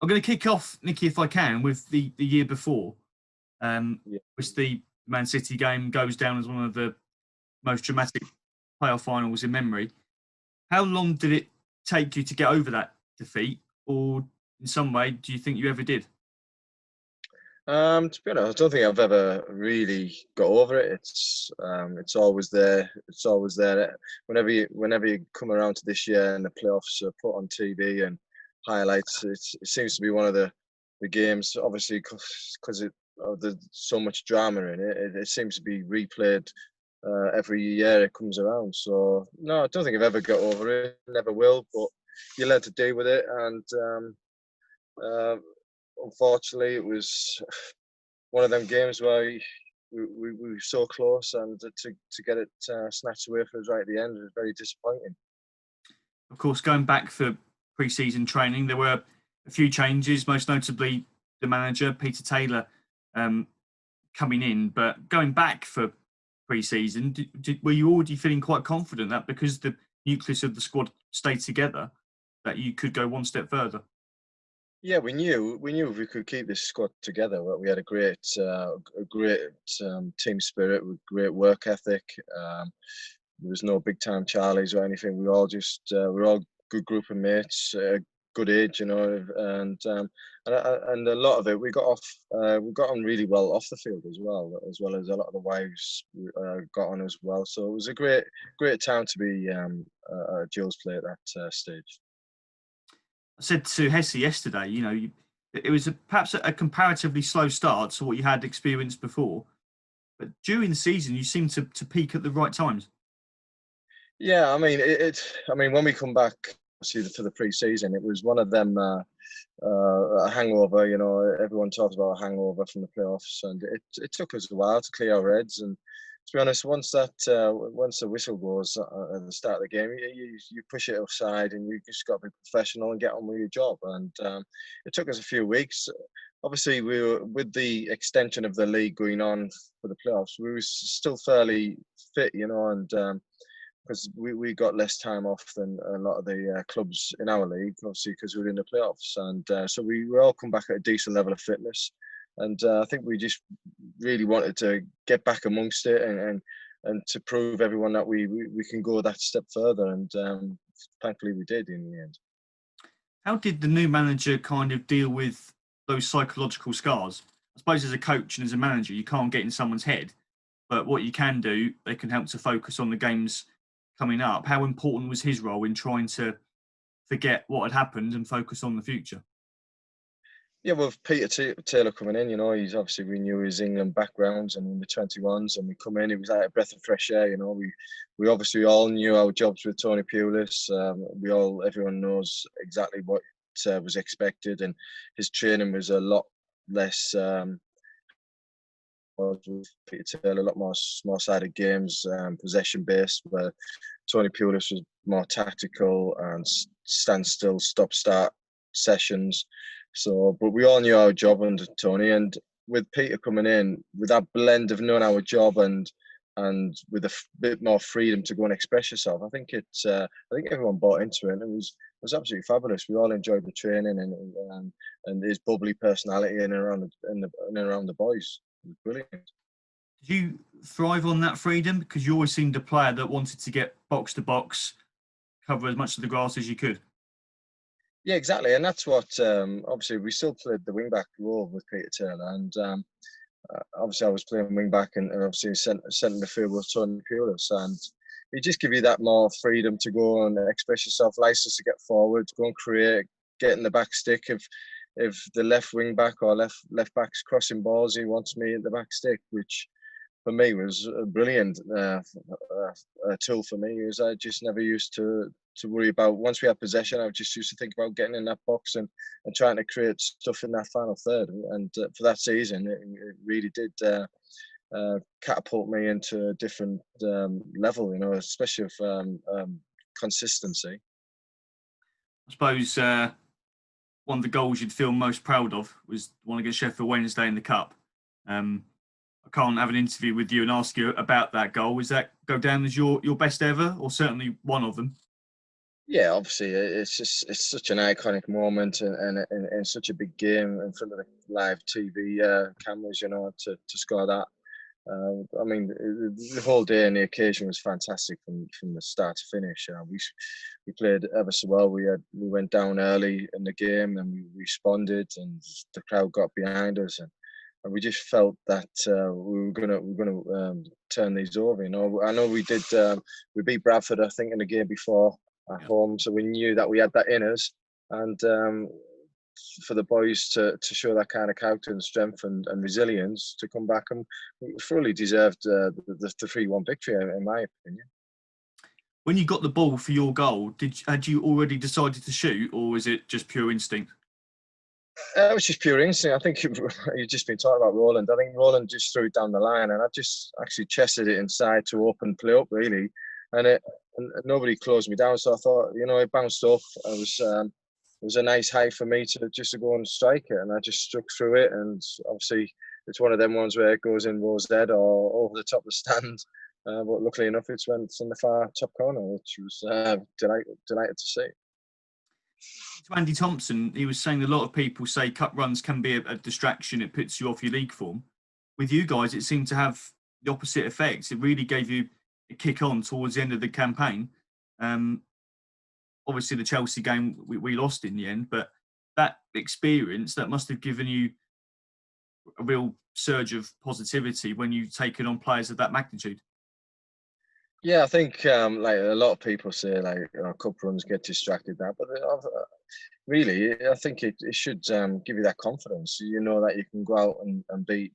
I'm going to kick off, Nicky, if I can, with the year before, Yeah. which the Man City game goes down as one of the most dramatic playoff finals in memory. How long did it take you to get over that defeat, or in some way, do you think you ever did? To be honest, I don't think I've ever really got over it. It's always there. It's always there. Whenever you come around to this year and the playoffs are put on TV and highlights, it seems to be one of the games. Obviously, because there's so much drama in it, it seems to be replayed every year it comes around. So no, I don't think I've ever got over it. Never will. But you learn to deal with it, and uh, unfortunately, it was one of them games where we were so close, and to get it snatched away from us right at the end was very disappointing. Of course, going back for pre-season training, there were a few changes, most notably the manager, Peter Taylor, um, coming in. But going back for pre-season, were you already feeling quite confident that because the nucleus of the squad stayed together, that you could go one step further? Yeah, we knew if we could keep this squad together, that we had a great team spirit with great work ethic. There was no big time Charlies or anything. We were all good group of mates, good age, and a lot of it we got off. We got on really well off the field as well as a lot of the wives got on as well. So it was a great time to be Jill's play at that stage. I said to Hesse yesterday, it was perhaps a comparatively slow start to what you had experienced before, but during the season you seemed to peak at the right times. Yeah, I mean, I mean, when we come back, obviously for the pre-season, it was one of them a hangover. Everyone talks about a hangover from the playoffs, and it took us a while to clear our heads. And to be honest, once the whistle goes at the start of the game, you push it aside, and you just got to be professional and get on with your job. And it took us a few weeks. Obviously, we were with the extension of the league going on for the playoffs. We were still fairly fit, and because we got less time off than a lot of the clubs in our league, obviously because we were in the playoffs, and so we were all come back at a decent level of fitness, and I think we just really wanted to get back amongst it and to prove everyone that we can go that step further, and thankfully we did in the end. How did the new manager kind of deal with those psychological scars? I suppose as a coach and as a manager, you can't get in someone's head, but what you can do, they can help to focus on the games coming up. How important was his role in trying to forget what had happened and focus on the future? Yeah, with Peter Taylor coming in, he's obviously we knew his England backgrounds and in the 21s, and we come in, it was like a breath of fresh air. We obviously all knew our jobs with Tony Pulis. Everyone knows exactly what was expected, and his training was a lot less. With Peter Taylor, a lot more small-sided games, possession based, where Tony Pulis was more tactical and stand still, stop start sessions. So, but we all knew our job under Tony, and with Peter coming in, with that blend of knowing our job and with a bit more freedom to go and express yourself, I think everyone bought into it, and it was absolutely fabulous. We all enjoyed the training and his bubbly personality in and around the boys. It was brilliant. Did you thrive on that freedom? Because you always seemed a player that wanted to get box to box, cover as much of the grass as you could. Yeah, exactly, and that's what obviously we still played the wing back role with Peter Taylor, and obviously I was playing wing back and obviously centre midfield with Tony Pulis, and he just give you that more freedom to go and express yourself, license to get forward, go and create, get in the back stick. If the left wing back or left back's crossing balls, he wants me at the back stick, which for me was a brilliant tool for me. Is I just never used to worry about once we had possession. I just used to think about getting in that box and trying to create stuff in that final third. And for that season, it really did catapult me into a different level. Especially of consistency. I suppose one of the goals you'd feel most proud of was the one against Sheffield Wednesday in the Cup. I can't have an interview with you and ask you about that goal. Does that go down as your best ever, or certainly one of them? Yeah, obviously, it's such an iconic moment and such a big game in front of the live TV cameras, to score that. I mean, the whole day and the occasion was fantastic from the start to finish. We played ever so well. We went down early in the game and we responded, and the crowd got behind us, and we just felt that we were gonna turn these over. I know we did. We beat Bradford, I think, in the game before at Yeah. home, so we knew that we had that in us, and for the boys to show that kind of character and strength and resilience to come back, and we fully deserved the 3-1 victory, in my opinion. When you got the ball for your goal, had you already decided to shoot, or was it just pure instinct? It was just pure instinct. I think you've just been talking about Roland. I think Roland just threw it down the line, and I just actually chested it inside to open play up, really, and nobody closed me down. So I thought, it bounced off. It was a nice height for me to go and strike it, and I just struck through it. And obviously, it's one of them ones where it goes in Rose Dead or over the top of the stand. But luckily enough, it's went in the far top corner, which was delighted to see. To Andy Thompson, he was saying a lot of people say cup runs can be a distraction. It puts you off your league form. With you guys, it seemed to have the opposite effect. It really gave you a kick on towards the end of the campaign. Um, Obviously, the Chelsea game we lost in the end, but that experience that must have given you a real surge of positivity when you take it on players of that magnitude. Yeah, I think like a lot of people say, like, cup runs get distracted now, but really, I think it should give you that confidence. You know that you can go out and beat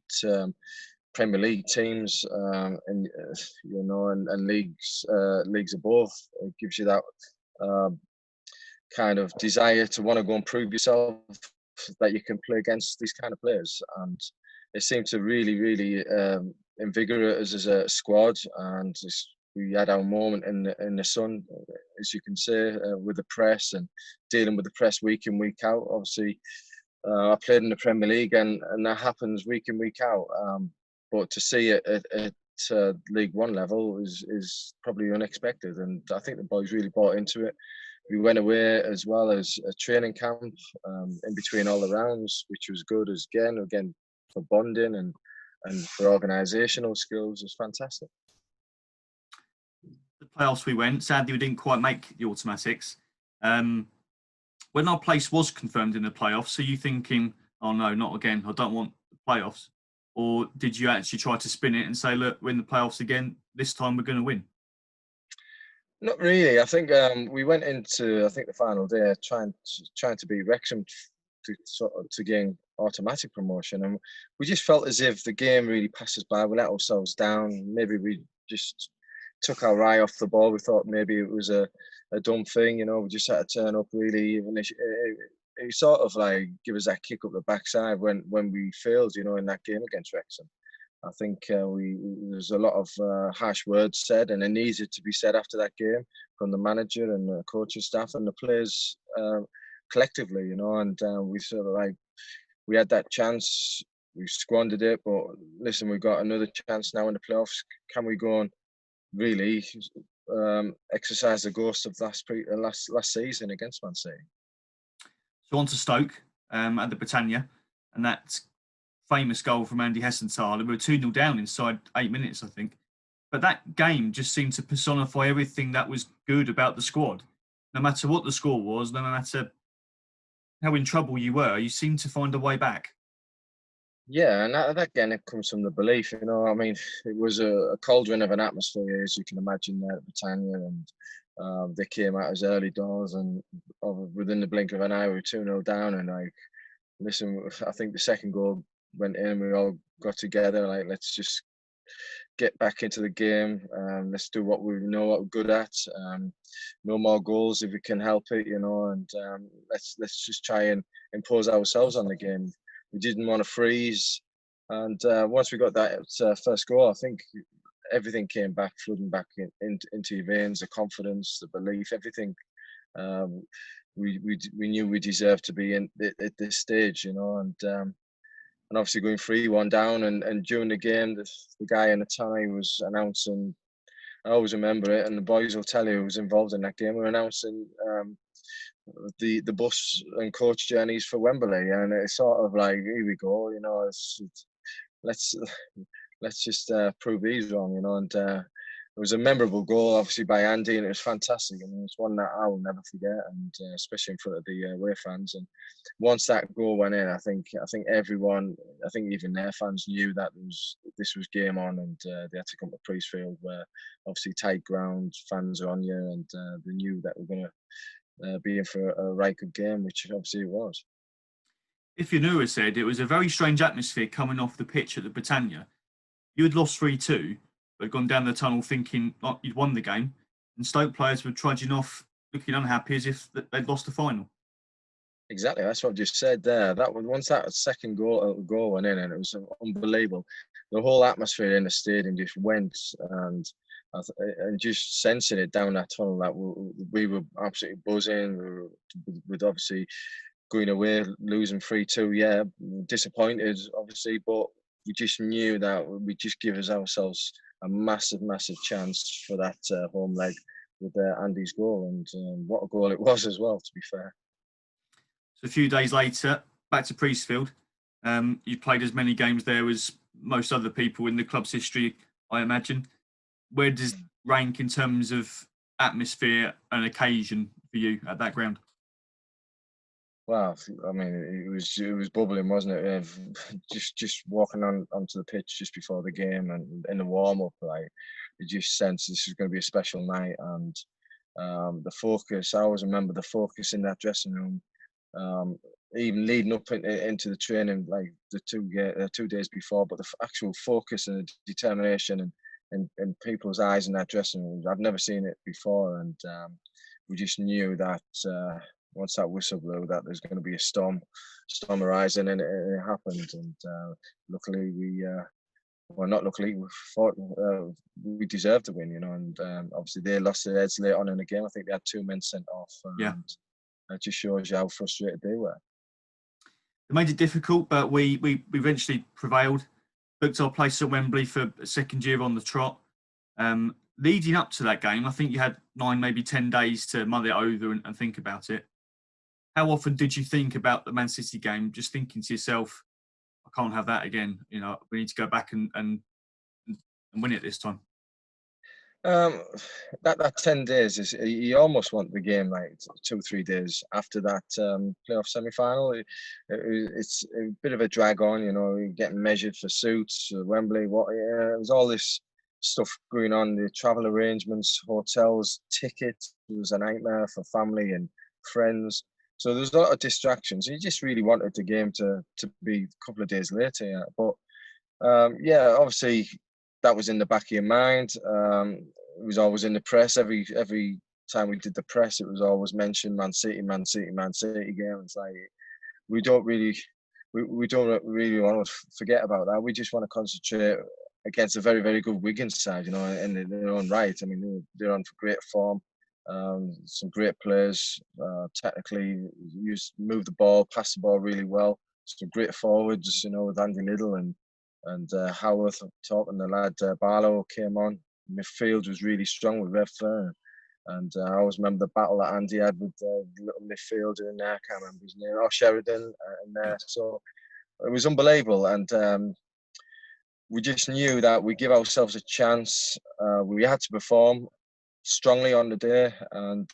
Premier League teams, and leagues above. It gives you that kind of desire to want to go and prove yourself that you can play against these kind of players, and it seemed to really, really invigorate us as a squad. And we had our moment in the sun, as you can say, with the press and dealing with the press week in, week out. Obviously, I played in the Premier League, and that happens week in, week out. But to see it at League One level is probably unexpected, and I think the boys really bought into it. We went away as well as a training camp in between all the rounds, which was good as again for bonding and for organisational skills. It was fantastic. The playoffs we went, sadly, we didn't quite make the automatics. When our place was confirmed in the playoffs, are you thinking, oh no, not again, I don't want the playoffs? Or did you actually try to spin it and say, look, we're in the playoffs again, this time we're going to win? Not really. I think we went into the final day trying to beat Wrexham to gain automatic promotion, and we just felt as if the game really passed us by. We let ourselves down. Maybe we just took our eye off the ball. We thought maybe it was a dumb thing. We just had to turn up really. Even it sort of like give us that kick up the backside when we failed. In that game against Wrexham. I think there's a lot of harsh words said, and it needed to be said after that game from the manager and the coaching staff and the players collectively, and we sort of like we had that chance, we squandered it, but listen, we've got another chance now in the playoffs. Can we go and really exercise the ghost of last season against Man City? So on to Stoke at the Britannia, and that's famous goal from Andy Hessenthal. We were 2-0 down inside 8 minutes, I think. But that game just seemed to personify everything that was good about the squad. No matter what the score was, no matter how in trouble you were, you seemed to find a way back. Yeah, and that again, it comes from the belief. I mean, it was a cauldron of an atmosphere, as you can imagine, there at Britannia, and they came out as early doors, and within the blink of an eye, we were 2-0 down, and like, listen, I think the second goal went in, we all got together, like, let's just get back into the game. Let's do what we know what we're good at. No more goals if we can help it, and let's just try and impose ourselves on the game. We didn't want to freeze, and once we got that first goal, I think everything came back, flooding back into your veins. The confidence, the belief, everything. We knew we deserved to be in at this stage, and obviously going 3-1 down, and during the game, the guy in the tie was announcing I always remember it, and the boys will tell you who was involved in that game. We're announcing the bus and coach journeys for Wembley, and it's sort of like, here we go, let's let's just prove these wrong, and it was a memorable goal, obviously, by Andy, and it was fantastic. I mean, it's one that I will never forget, and especially in front of the away fans. And once that goal went in, I think everyone, I think even their fans knew that this was game on, and they had to come to Priestfield, where obviously tight ground, fans are on you, and they knew that we're going to be in for a right good game, which obviously it was. If you knew, said it was a very strange atmosphere coming off the pitch at the Britannia. You had lost 3-2, but gone down the tunnel thinking you'd won the game, and Stoke players were trudging off looking unhappy as if they'd lost the final. Exactly, that's what I just said there. That once that second goal went in, and it was unbelievable. The whole atmosphere in the stadium just went, and just sensing it down that tunnel that we were absolutely buzzing. With obviously going away, losing 3-2, yeah, disappointed obviously, but we just knew that we just give ourselves a massive chance for that home leg with Andy's goal, and what a goal it was as well, to be fair. So a few days later, back to Priestfield. You played as many games there as most other people in the club's history, I imagine. Where does it rank in terms of atmosphere and occasion for you at that ground? Wow, I mean, it was bubbling, wasn't it? Just walking onto the pitch just before the game and in the warm up, like, you just sense this is going to be a special night. And the focus, I always remember the focus in that dressing room, even leading up into the training, like the 2 days before. But the actual focus and the determination and people's eyes in that dressing room, I've never seen it before, and we just knew that. Once that whistle blew, that there's going to be a storm arising, and it happened. And luckily, not luckily, we thought we deserved to win, And obviously, they lost their heads late on in the game. I think they had 2 men sent off, and it just shows you how frustrated they were. It made it difficult, but we eventually prevailed. Booked our place at Wembley for a second year on the trot. Leading up to that game, I think you had 9, maybe 10 days to mull it over and think about it. How often did you think about the Man City game, just thinking to yourself, I can't have that again, we need to go back and win it this time? That 10 days is, you almost want the game like 2-3 days after that playoff semi-final. It's a bit of a drag on, you're getting measured for suits, Wembley. It was all this stuff going on, the travel arrangements, hotels, tickets. It was a nightmare for family and friends. So there was a lot of distractions. You just really wanted the game to be a couple of days later. Yeah. But obviously that was in the back of your mind. It was always in the press. Every time we did the press, it was always mentioned Man City game. It's like we don't really want to forget about that. We just want to concentrate against a very, very good Wigan side, in their own right. I mean, they're on for great form. Some great players, technically move the ball, pass the ball really well. Some great forwards, with Andy Liddell and Howarth up top, and the lad Barlow came on. Midfield was really strong with Redfern, and I always remember the battle that Andy had with the little midfielder in there. I can't remember his name. Sheridan in there. So it was unbelievable, and we just knew that we give ourselves a chance. We had to perform strongly on the day and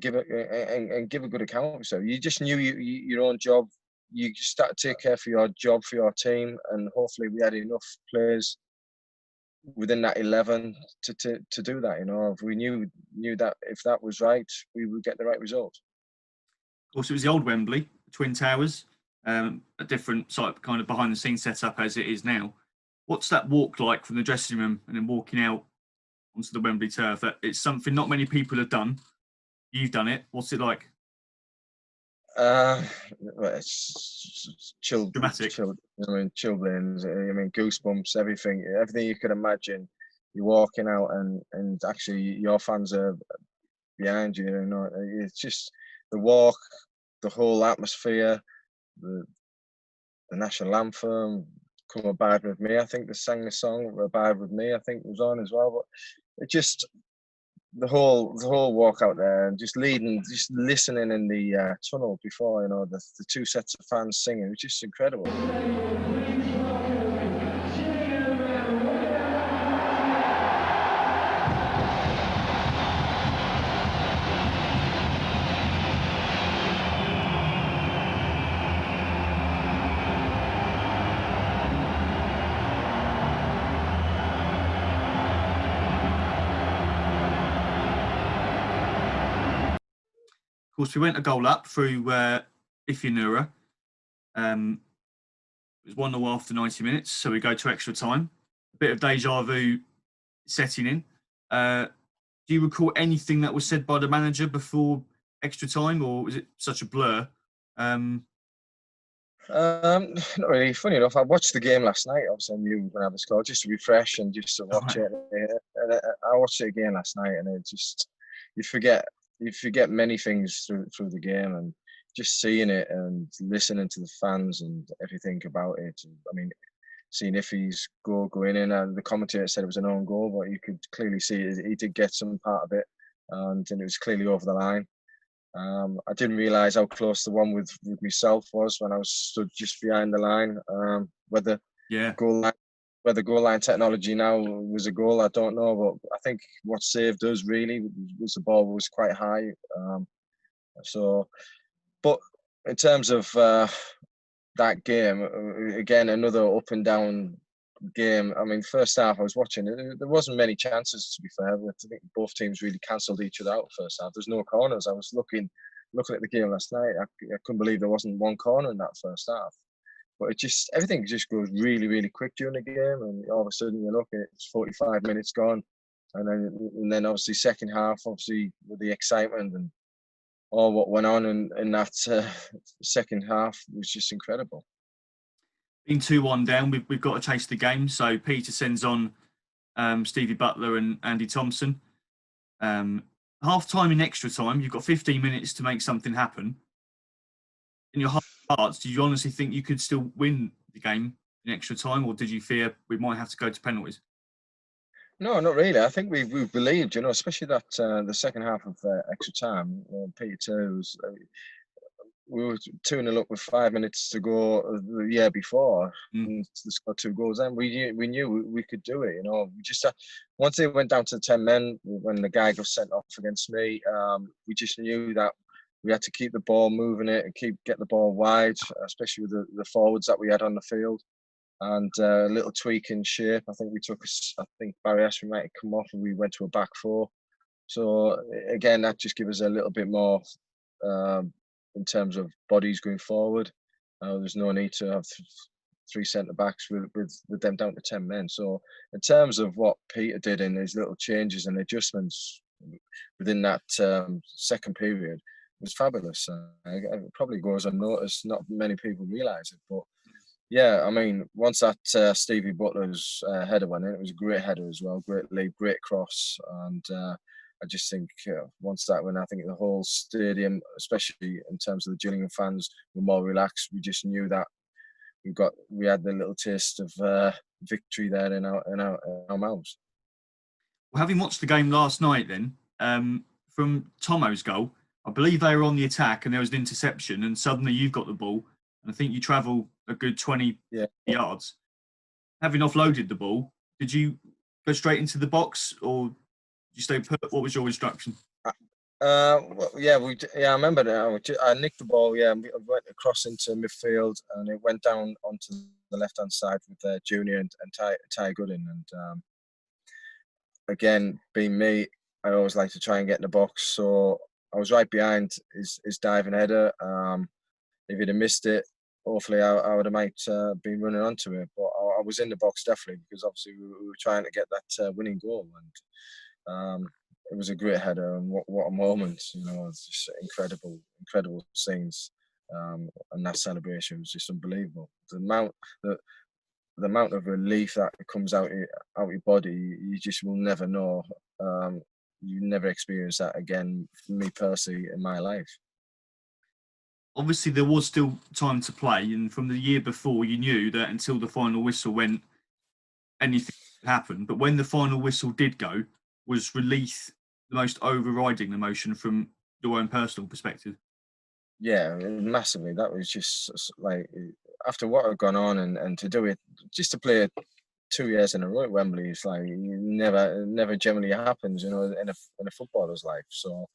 give a good account. So you just knew your own job. You just start to take care for your job, for your team, and hopefully we had enough players within that 11 to do that. If we knew that if that was right, we would get the right result. Of course, it was the old Wembley, Twin Towers, a different sort kind of behind the scenes setup as it is now. What's that walk like from the dressing room and then walking out onto the Wembley turf? It's something not many people have done. You've done it. What's it like? It's chill, Dramatic. chilblains. Goosebumps. Everything you could imagine. You're walking out, and actually your fans are behind you. It's just the walk, the whole atmosphere, the national anthem, Come Abide With Me. I think they sang the song Abide With Me. I think was on as well. But it just the whole walk out there and just listening in the tunnel before, the two sets of fans singing. It was just incredible. Of course, we went a goal up through Ifianura. It was 1-0 after 90 minutes, so we go to extra time. A bit of deja vu setting in. Do you recall anything that was said by the manager before extra time, or was it such a blur? Not really. Funny enough, I watched the game last night. Obviously, I knew we were going to have a score just to refresh and just to watch it. And I watched it again last night, and it just you forget many things through the game, and just seeing it and listening to the fans and everything about it. I mean, seeing Iffy's goal going in, and the commentator said it was an own goal, but you could clearly see he did get some part of it, and it was clearly over the line. I didn't realise how close the one with myself was when I was stood just behind the line. Whether goal line technology now was a goal, I don't know. But I think what saved us really was the ball was quite high. But in terms of that game, again, another up and down game. I mean, first half I was watching it. There wasn't many chances, to be fair. I think both teams really cancelled each other out first half. There's no corners. I was looking at the game last night. I couldn't believe there wasn't one corner in that first half. But everything just goes really, really quick during the game, and all of a sudden you look, it's 45 minutes gone, and then obviously second half, obviously with the excitement and all what went on in that second half was just incredible. Being 2-1 down, we've got to chase the game. So Peter sends on Stevie Butler and Andy Thompson. Half time in extra time, you've got 15 minutes to make something happen. In your heart of hearts, did you honestly think you could still win the game in extra time, or did you fear we might have to go to penalties? No, not really. I think we've believed, especially that the second half of extra time. Peter too we were 2-0 up with 5 minutes to go the year before, and they scored 2 goals. And we knew we could do it. We just once they went down to 10 men, when the guy got sent off against me, we just knew that we had to keep the ball moving it and get the ball wide, especially with the forwards that we had on the field. And a little tweak in shape. I think Barry Ashby might have come off and we went to a back 4. So again, that just gives us a little bit more in terms of bodies going forward. There's no need to have 3 centre backs with them down to 10 men. So in terms of what Peter did in his little changes and adjustments within that second period was fabulous. It probably goes unnoticed. Not many people realise it, but yeah, I mean, once that Stevie Butler's header went in, it was a great header as well, great lead, great cross, and I just think once that went, I think the whole stadium, especially in terms of the Gillingham fans, were more relaxed. We just knew that we had the little taste of victory there in our mouths. Well, having watched the game last night, then from Tomo's goal, I believe they were on the attack and there was an interception, and suddenly you've got the ball, and I think you travel a good 20 yards. Having offloaded the ball, did you go straight into the box, or did you stay put? What was your instruction? I remember that. I nicked the ball. Yeah, I went across into midfield, and it went down onto the left-hand side with Junior and Ty Goodin. And again, being me, I always like to try and get in the box. So I was right behind his diving header. If he'd have missed it, hopefully I would have been running onto it. But I was in the box definitely, because obviously we were trying to get that winning goal. And it was a great header, and what a moment! It's just incredible scenes, and that celebration was just unbelievable. The amount of relief that comes out your body, you just will never know. You never experience that again, for me personally, in my life. obviously there was still time to play, and from the year before, you knew that until the final whistle went, anything could happen. But when the final whistle did go, was relief the most overriding emotion from your own personal perspective? Yeah, massively. That was just like after what had gone on, and to do it, just to play it 2 years in a row at Wembley, it's like never generally happens, in a footballer's life. So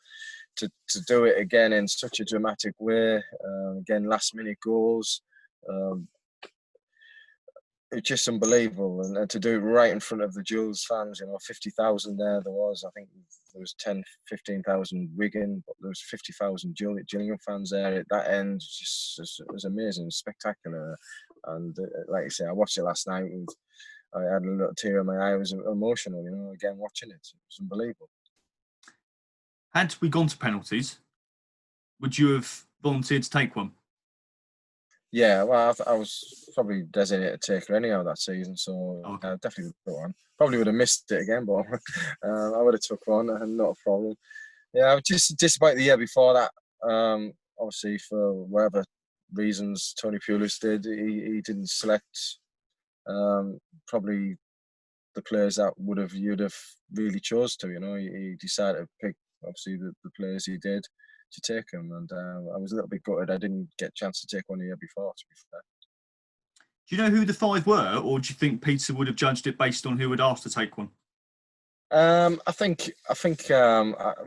to do it again in such a dramatic way, again last minute goals, um, it's just unbelievable, and to do it right in front of the Jules fans, 50,000 there. I think there was 10, 15,000 Wigan, but there was 50,000 Gillingham fans there at that end. It was amazing, spectacular, and like I say, I watched it last night, and I had a little tear in my eye. I was emotional, again watching it. It was unbelievable. Had we gone to penalties, would you have volunteered to take one? Yeah, well, I was probably designated taker anyhow that season, so Okay. I definitely would have took one. Probably would have missed it again, but I would have took one, and not a problem. Yeah, I was just disappointed the year before that. Obviously, for whatever reasons Tony Pulis did, he didn't select probably the players that you'd have really chose to. He decided to pick obviously the players he did to take him, and I was a little bit gutted I didn't get a chance to take one the year before, to be fair. Do you know who the five were, or do you think Peter would have judged it based on who had asked to take one? I think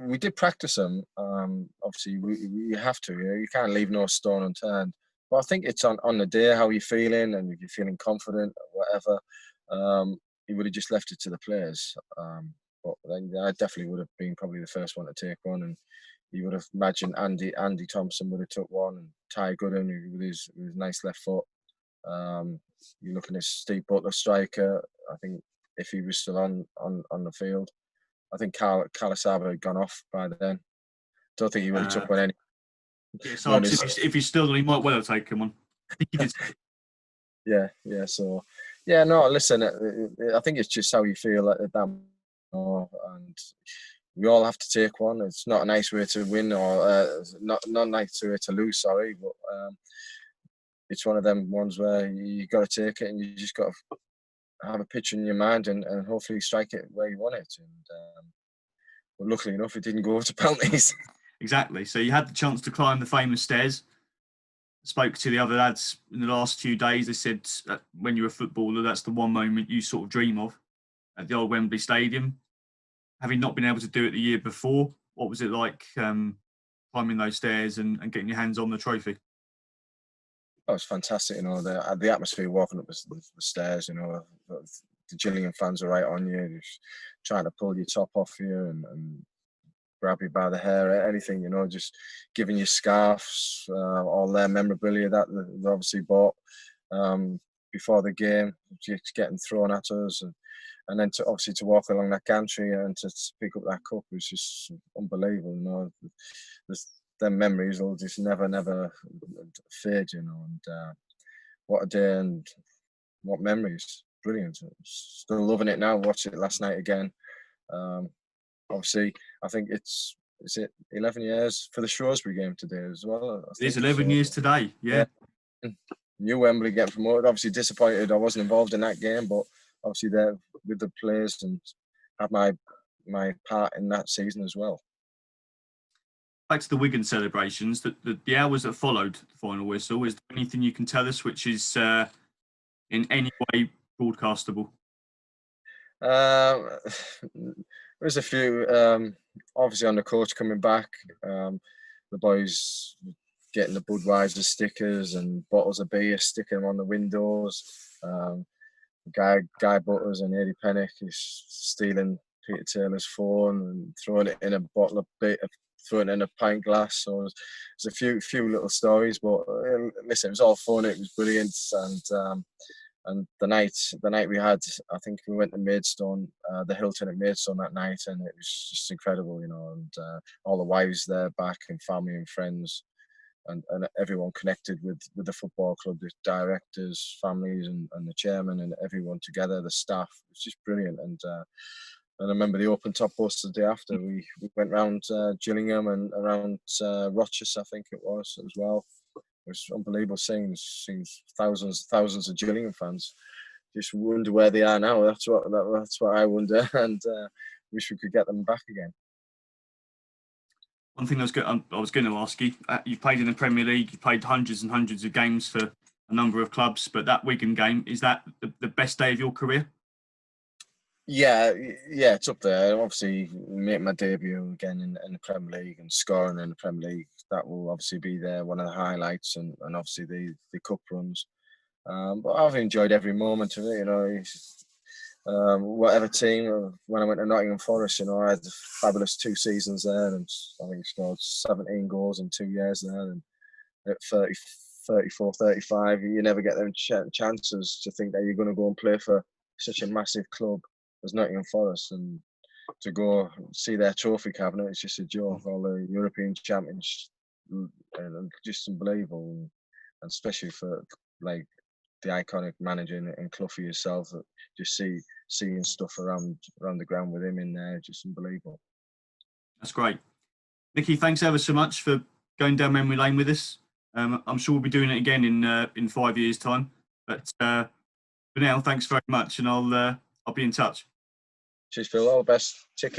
we did practice them. Obviously, you have to. You can't leave no stone unturned. But I think it's on the day how you're feeling, and if you're feeling confident or whatever. He would have just left it to the players. But then I definitely would have been probably the first one to take one, and you would have imagined Andy Thompson would have took one, and Ty Gooden with his nice left foot. You're looking at Steve Butler, striker. I think if he was still on the field, I think Kalasaba had gone off by then. Don't think he would have took one any. Yeah, so if he's still on, he might well have taken one. I think he did. Yeah. So, yeah, no. Listen, I think it's just how you feel at that moment, and we all have to take one. It's not a nice way to win, or not a nice way to lose. Sorry, but it's one of them ones where you got to take it, and you just got to have a picture in your mind, and hopefully strike it where you want it. And but luckily enough, it didn't go to penalties. Exactly. So you had the chance to climb the famous stairs. Spoke to the other lads in the last few days. They said when you're a footballer, that's the one moment you sort of dream of at the old Wembley Stadium. Having not been able to do it the year before, what was it like climbing those stairs and getting your hands on the trophy? Oh, it's fantastic, the atmosphere walking up the stairs, the Gillingham fans are right on you, just trying to pull your top off you and grab you by the hair, anything, just giving you scarves, all their memorabilia that they obviously bought before the game, just getting thrown at us, and then to walk along that gantry and to pick up that cup was just unbelievable. Them memories will just never fade, and what a day and what memories. Brilliant. Still loving it now. Watched it last night again. Obviously, I think is it 11 years for the Shrewsbury game today as well. It is 11 years today, yeah. New Wembley getting promoted. Obviously disappointed I wasn't involved in that game, but obviously there with the players and had my part in that season as well. Back to the Wigan celebrations, the hours that followed the final whistle, is there anything you can tell us which is in any way broadcastable? There's a few, obviously on the coach coming back, the boys getting the Budweiser stickers and bottles of beer, sticking them on the windows. Guy Butters and Eddie Pennick is stealing Peter Taylor's phone and throwing it in a bottle of beer, throwing it in a pint glass. So there's a few little stories, but listen, it was all fun. It was brilliant, and the night we had, I think we went to Maidstone, the Hilton at Maidstone that night, and it was just incredible, and all the wives there back and family and friends, and everyone connected with the football club, the directors, families, and the chairman, and everyone together, the staff. It was just brilliant, and I remember the open top bus the day after. We went round Gillingham and around Rochester, I think it was, as well. was unbelievable. Seeing thousands of Gillingham fans. Just wonder where they are now. That's what I wonder, and wish we could get them back again. One thing I was going to ask you: you played in the Premier League, you played hundreds and hundreds of games for a number of clubs, but that Wigan game, is that the best day of your career? Yeah, it's up there. Obviously, make my debut again in the Premier League and scoring in the Premier League. That will obviously be there, one of the highlights, and obviously the cup runs. But I've enjoyed every moment of it. You know, whatever team. When I went to Nottingham Forest, you know, I had a fabulous 2 seasons there, and I think scored 17 goals in 2 years there. And at 30, 34, 35, you never get them chances to think that you're going to go and play for such a massive club as Nottingham Forest, and to go see their trophy cabinet, it's just a joke. All the European champions, and just unbelievable, and especially for like the iconic manager and Cloughy yourself, just seeing stuff around the ground with him in there, just unbelievable. That's great. Nicky, thanks ever so much for going down memory lane with us. I'm sure we'll be doing it again in 5 years' time. But for now, thanks very much, and I'll be in touch. Cheers, Phil. All the best. Take care.